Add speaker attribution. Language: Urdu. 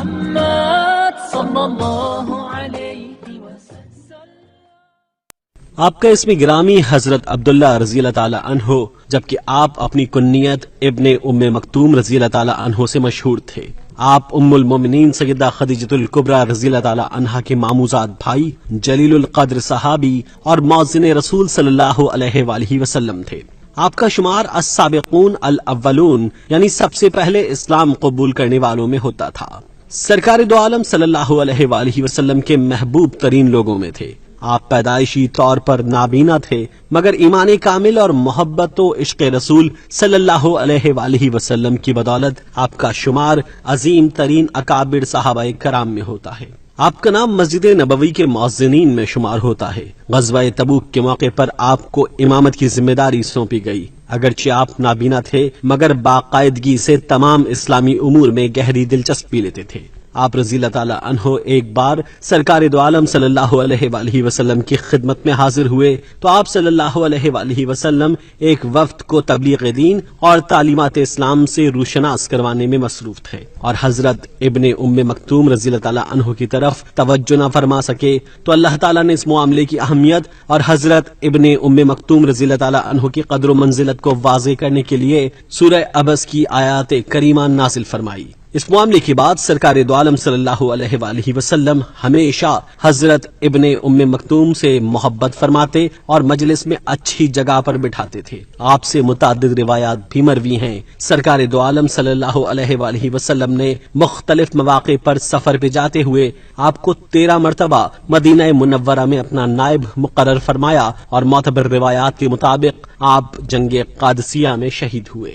Speaker 1: محمد صلی اللہ علیہ وسلم.
Speaker 2: آپ کا اسم گرامی حضرت عبداللہ رضی اللہ تعالی عنہ، جبکہ آپ اپنی کنیت ابن ام مکتوم رضی اللہ تعالی عنہ سے مشہور تھے. آپ ام المومنین سیدہ خدیجۃ الکبریٰ رضی اللہ تعالی عنہا کے ماموزاد بھائی، جلیل القدر صحابی اور مؤذن رسول صلی اللہ علیہ وآلہ وسلم تھے. آپ کا شمار السابقون الاولون یعنی سب سے پہلے اسلام قبول کرنے والوں میں ہوتا تھا. سرکار دو عالم صلی اللہ علیہ وآلہ وسلم کے محبوب ترین لوگوں میں تھے. آپ پیدائشی طور پر نابینا تھے، مگر ایمان کامل اور محبت و عشق رسول صلی اللہ علیہ وآلہ وسلم کی بدولت آپ کا شمار عظیم ترین اکابر صحابہ کرام میں ہوتا ہے. آپ کا نام مسجد نبوی کے مؤذنین میں شمار ہوتا ہے. غزوہ تبوک کے موقع پر آپ کو امامت کی ذمہ داری سونپی گئی. اگرچہ آپ نابینا تھے مگر باقاعدگی سے تمام اسلامی امور میں گہری دلچسپی لیتے تھے. آپ رضی اللہ تعالی عنہ ایک بار سرکار دو عالم صلی اللہ علیہ وآلہ وسلم کی خدمت میں حاضر ہوئے تو آپ صلی اللہ علیہ وآلہ وسلم ایک وفد کو تبلیغ دین اور تعلیمات اسلام سے روشناس کروانے میں مصروف تھے اور حضرت ابن ام مکتوم رضی اللہ تعالی عنہ کی طرف توجہ نہ فرما سکے تو اللہ تعالیٰ نے اس معاملے کی اہمیت اور حضرت ابن ام مکتوم رضی اللہ تعالی عنہ کی قدر و منزلت کو واضح کرنے کے لیے سورہ عبس کی آیات کریمہ نازل فرمائی. اس معاملے کے بعد سرکار دو عالم صلی اللہ علیہ وآلہ وسلم ہمیشہ حضرت ابن ام مکتوم سے محبت فرماتے اور مجلس میں اچھی جگہ پر بٹھاتے تھے. آپ سے متعدد روایات بھی مروی ہیں. سرکار دو عالم صلی اللہ علیہ وآلہ وسلم نے مختلف مواقع پر سفر پہ جاتے ہوئے آپ کو 13 مرتبہ مدینہ منورہ میں اپنا نائب مقرر فرمایا اور معتبر روایات کے مطابق آپ جنگ قادسیہ میں شہید ہوئے.